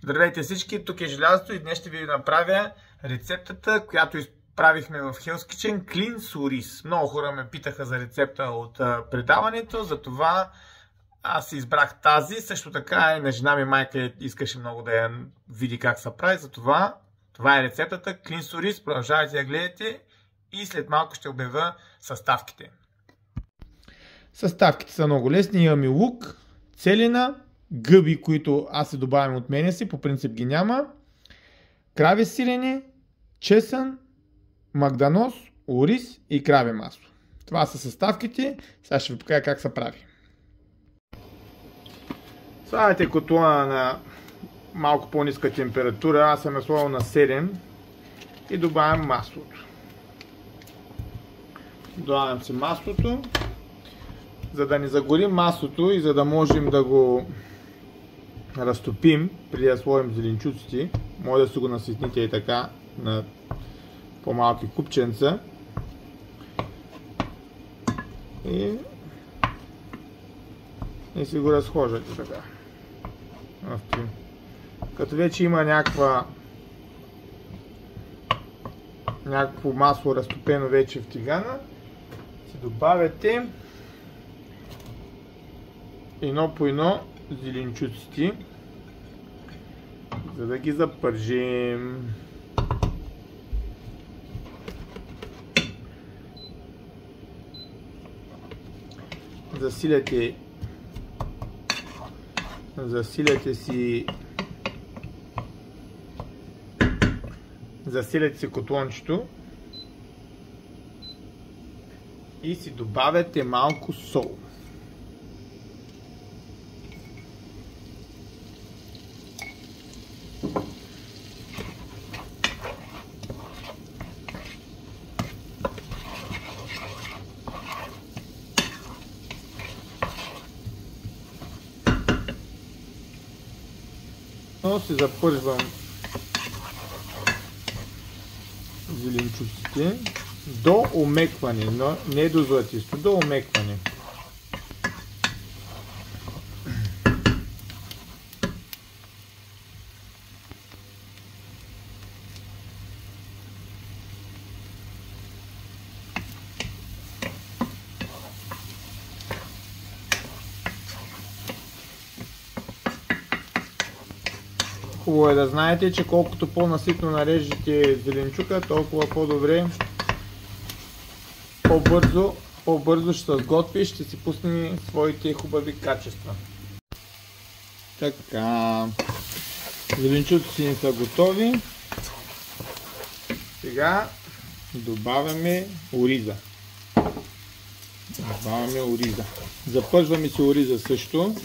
Здравейте всички, тук е Желязото и днес ще ви направя рецептата, която изправихме в Hell's Kitchen, Clean Sous-Riz. Много хора ме питаха за рецепта от предаването, затова аз избрах тази. Също така и на жена ми майка искаше много да я види как се прави, затова това е рецептата Clean Sous-Riz. Продължавайте да гледате и след малко ще обявя съставките. Съставките са много лесни. Имаме лук, целина, гъби, които аз се добавям от мене си, по принцип ги няма, краве сирене, чесън, магданоз, ориз и краве масло. Това са съставките. Сега ще ви покажа как се прави. Слагате котлона на малко по-ниска температура. Аз съм я сложил на 7 и добавям маслото. Добавям си маслото, за да не загорим маслото и за да можем да го разтопим преди да сложим зеленчуците. Може да си го наситните и така на по-малки купченца. И си го разхождате така. Като вече има някакво масло разтопено вече в тигана, си добавяте едно по едно зеленчуците, за да ги запържим. Засиляте си котлончето и си добавяте малко сол. Си запържвам зеленчуците до омекване, но не до златисто, до омекване. Хубаво е да знаете, че колкото по-наситно нарежете зеленчука, толкова по-добре, по-бързо ще се сготви и ще си пусне своите хубави качества. Така, зеленчуците ни са готови. Сега добавяме ориза. Запържваме си ориза също.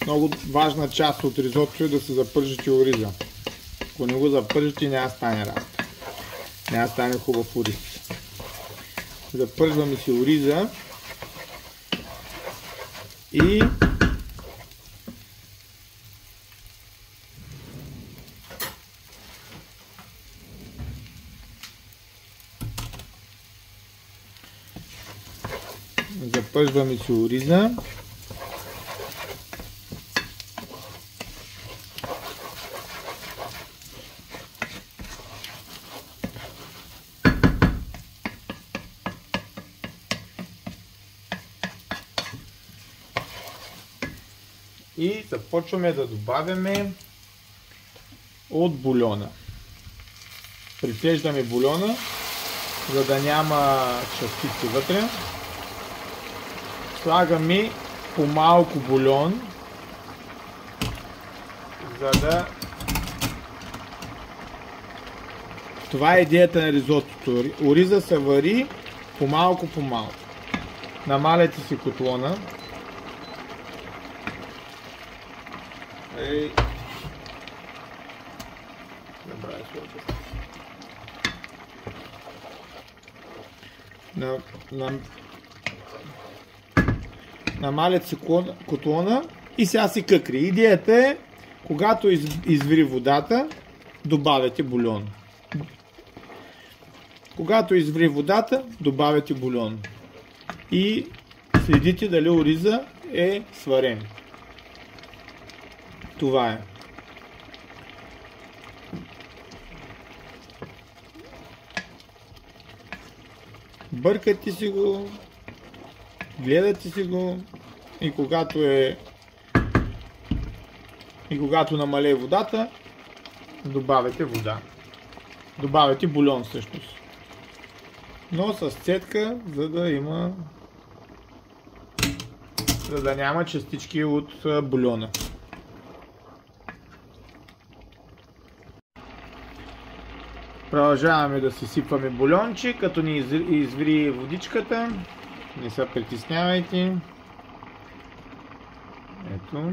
Много важна част от ризотото е да се запържите ориза. Ако не го запържите, няма стане работа. Няма стане хубав ориз. Запържваме си ориза и започваме да добавяме от бульона. Прицеждаме бульона, за да няма частици вътре. Слагаме по малко бульон, за да... Това е идеята на ризотото. Ориза се вари по малко. Намаляте си котлона. Намалят си котлона и сега си къкри. Идеята е, когато изври водата, добавяте бульон. И следите дали ориза е сварен. Това е. Бъркате си го, гледате си го и когато намалее водата, добавяте вода. Добавяте бульон всъщност. Но с цедка, за да няма частички от бульона. Продължаваме да си сипваме бульонче, като ни изври водичката. Не се притеснявайте. Ето.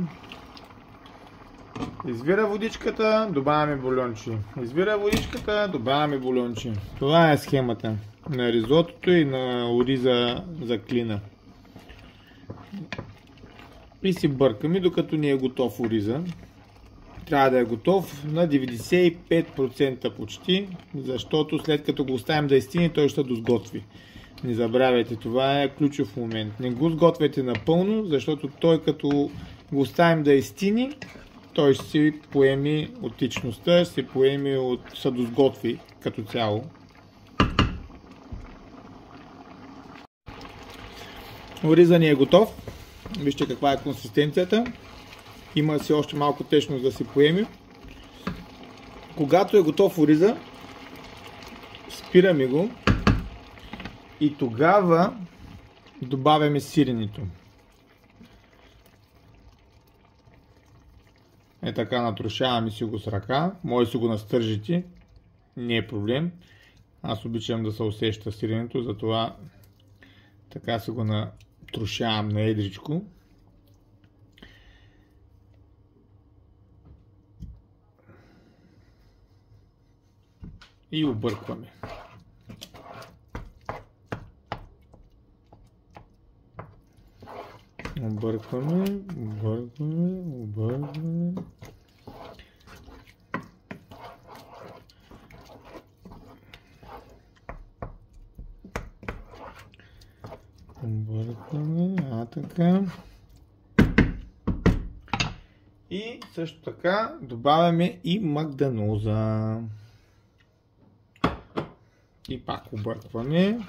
Извира водичката, добавяме бульонче. Извира водичката, добавяме бульонче. Това е схемата на ризотото и на ориза за клина. И си бъркаме, докато ни е готов ориза. Трябва да е готов на 95% почти, защото след като го оставим да изстине, той ще досготви. Не забравяйте, това е ключов момент. Не го сготвяйте напълно, защото той като го оставим да изстине, той ще си поеми от течността, ще си поеми от съдосготви като цяло. Ориза ни е готов. Вижте каква е консистенцията. Има си още малко течност да си поеми. Когато е готов ориза, спираме го и тогава добавяме сиренето. Е така, натрушаваме си го с ръка. Може да си го настържите. Не е проблем. Аз обичам да се усеща сиренето, затова така си го натрушавам на едричко. И объркваме. Объркваме. Така. И също така добавяме и магданоза. И пак объркваме.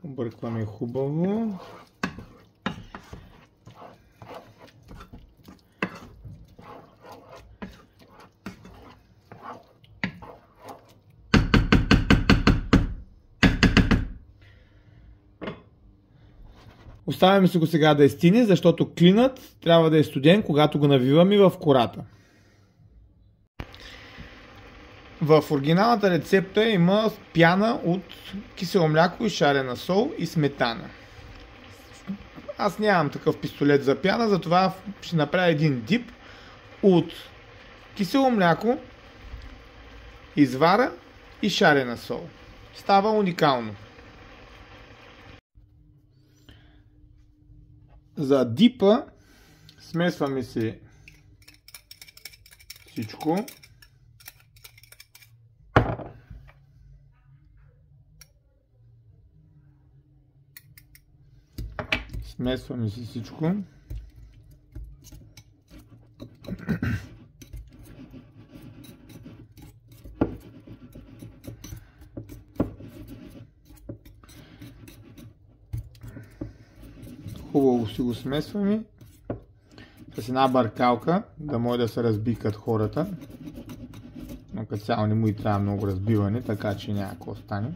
Объркваме хубаво. Оставяме си го сега да изстине, защото клинът трябва да е студен, когато го навиваме в кората. В оригиналната рецепта има пяна от кисело мляко и шарена сол и сметана. Аз нямам такъв пистолет за пяна, затова ще направя един дип от кисело мляко, извара и шарена сол. Става уникално. За дипа смесваме си всичко. Смесваме си всичко. Хубаво си го смесваме с една бъркалка, да може да се разбикат хората. Но като цяло не му и трябва много разбиване, така че няма какво стане.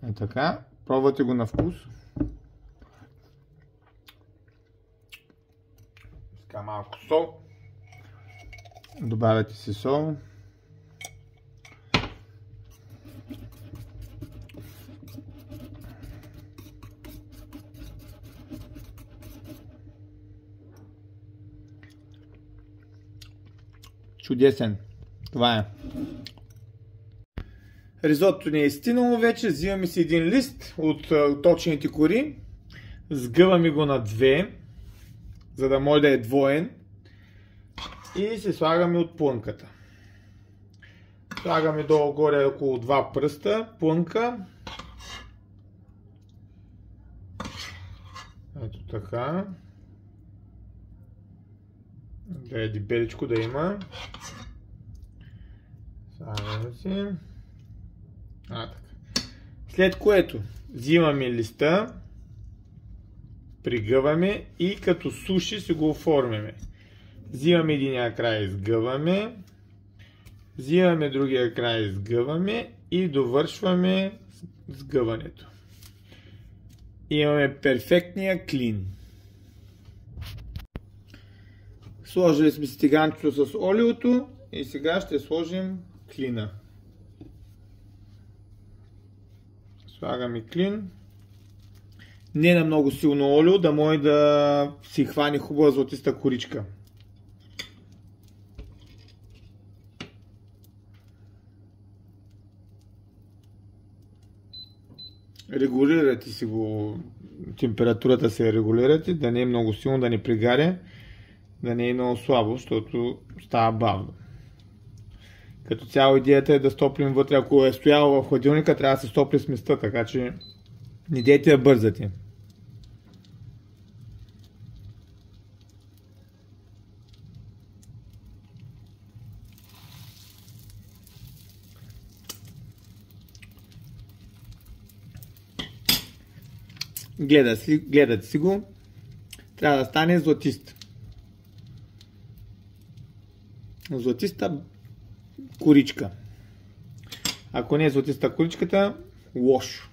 Е така. Пробвате го на вкус. Така малко сол. Добавяте си сол. Чудесен. Това е. Ризотото ни е изстинало вече. Взимаме си един лист от точените кори. Сгъваме го на две, за да може да е двоен. И се слагаме от плънката. Слагаме долу-горе около 2 пръста плънка. Ето така. Да е дебеличко да има. Слагаме си. Така. След което взимаме листа, пригъваме и като суши си го оформяме. Взимаме единия край, изгъваме, взимаме другия край, изгъваме и довършваме сгъването. Имаме перфектния клин. Сложили сме стиганчето с олиото и сега ще сложим клина. Слагаме клин. Не на много силно олио, да може да си хване хубава златиста коричка. Регулирате си го, температурата се регулирате, да не е много силно, да не пригаря, да не е много слабо, защото става бавно. Като цяло идеята е да стоплим вътре, ако е стояло в хладилника, трябва да се стопли сместа, така че не дейте да бързате. Гледате си го, трябва да стане златист. Златиста коричка. Ако не е златиста коричката, лошо.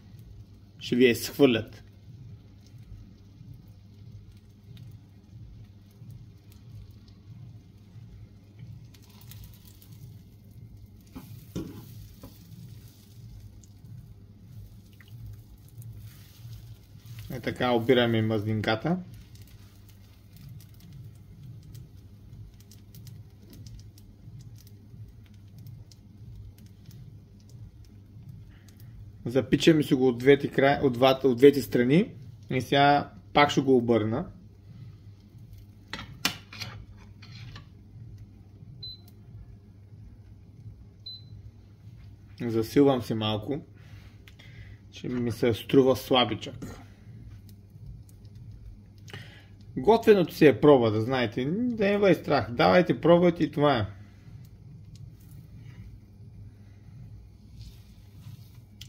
Ще ви я схвърлят. Е така, обираме мазнинката. Запичаме си го от двете страни и сега пак ще го обърна. Засилвам се малко, че ми се струва слабичък. Готвеното си е проба, да знаете, да не бъде страх. Давайте, пробвайте и това е.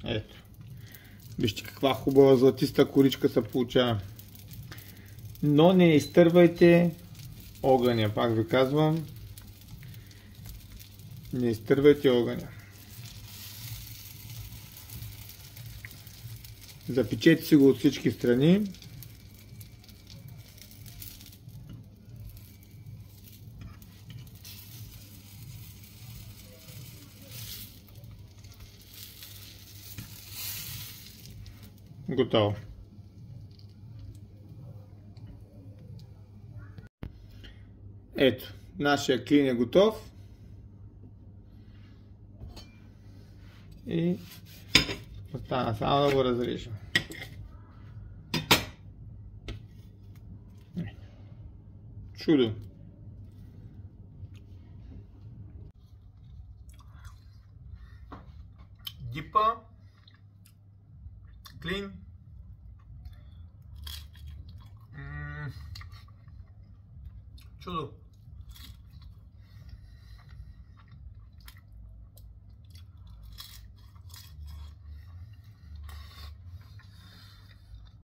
Ето. Вижте каква хубава златиста коричка се получава. Но не изтървайте огъня, пак ви казвам. Не изтървайте огъня. Запечете си го от всички страни. Готово. Ето, нашия клин е готов. И остана само да го разрежем. Чудо! Дипа, клин. Чудо!